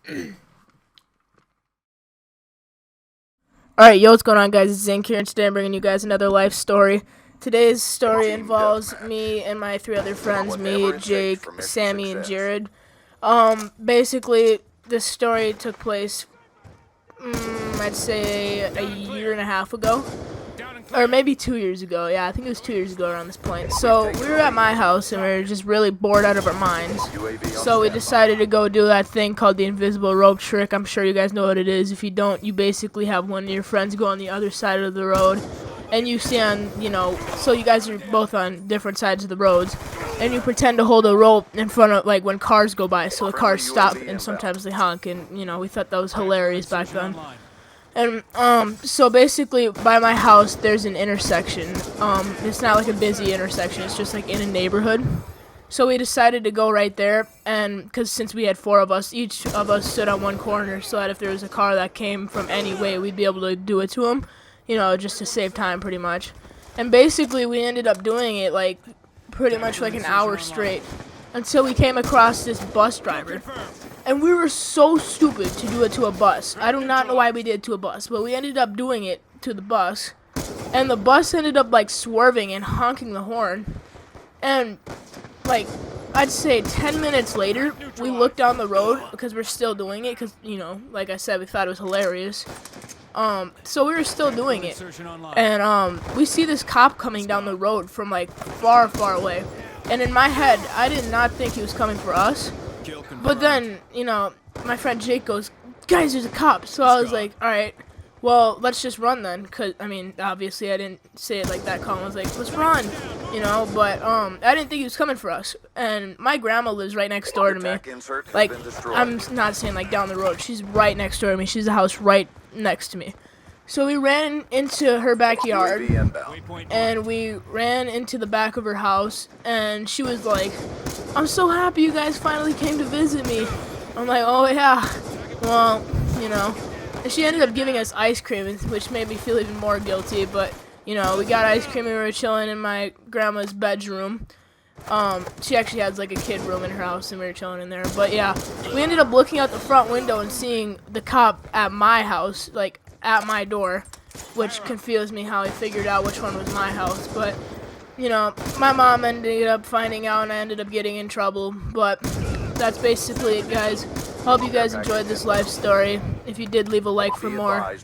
Alright, yo, what's going on, guys? It's Zink here, and today I'm bringing you guys another life story. Today's story involves me and my three other friends, me, Jake, Sammy, and Jared. Basically, this story took place, I'd say a year and a half ago. Or maybe 2 years ago. Yeah, I think it was 2 years ago around this point. So we were at my house and we were just really bored out of our minds. So we decided to go do that thing called the invisible rope trick. I'm sure you guys know what it is. If you don't, you basically have one of your friends go on the other side of the road. And you stand, so you guys are both on different sides of the roads. And you pretend to hold a rope in front of, like, when cars go by. So the cars stop and sometimes they honk. And, we thought that was hilarious back then. And, so basically, by my house, there's an intersection. It's not like a busy intersection, it's just like in a neighborhood. So we decided to go right there, and, because since we had four of us, each of us stood on one corner, so that if there was a car that came from any way, we'd be able to do it to them, just to save time, pretty much. And basically, we ended up doing it, like, pretty much like an hour straight, until we came across this bus driver. And we were so stupid to do it to a bus. I do not know why we did it to a bus, but we ended up doing it to the bus. And the bus ended up, like, swerving and honking the horn. And, like, I'd say 10 minutes later, we looked down the road, because we're still doing it, because, like I said, we thought it was hilarious. So we were still doing it. And, we see this cop coming down the road from, like, far, far away. And in my head, I did not think he was coming for us. But then, my friend Jake goes, "Guys, there's a cop." So I was like, alright, well, let's just run then. Because, obviously I didn't say it like that calm. I was like, let's run, But, I didn't think he was coming for us. And my grandma lives right next door to me. Like, I'm not saying, like, down the road. She's right next door to me. She's a house right next to me. So we ran into her backyard, and we ran into the back of her house, and she was like, "I'm so happy you guys finally came to visit me." I'm like, "Oh yeah, well, And she ended up giving us ice cream, which made me feel even more guilty, but, we got ice cream and we were chilling in my grandma's bedroom. She actually has, like, a kid room in her house, and we were chilling in there. But yeah, we ended up looking out the front window and seeing the cop at my house, like, at my door, which confused me how he figured out which one was my house. But, my mom ended up finding out, and I ended up getting in trouble. But that's basically it, guys. Hope you guys enjoyed this life story. If you did, leave a like for more.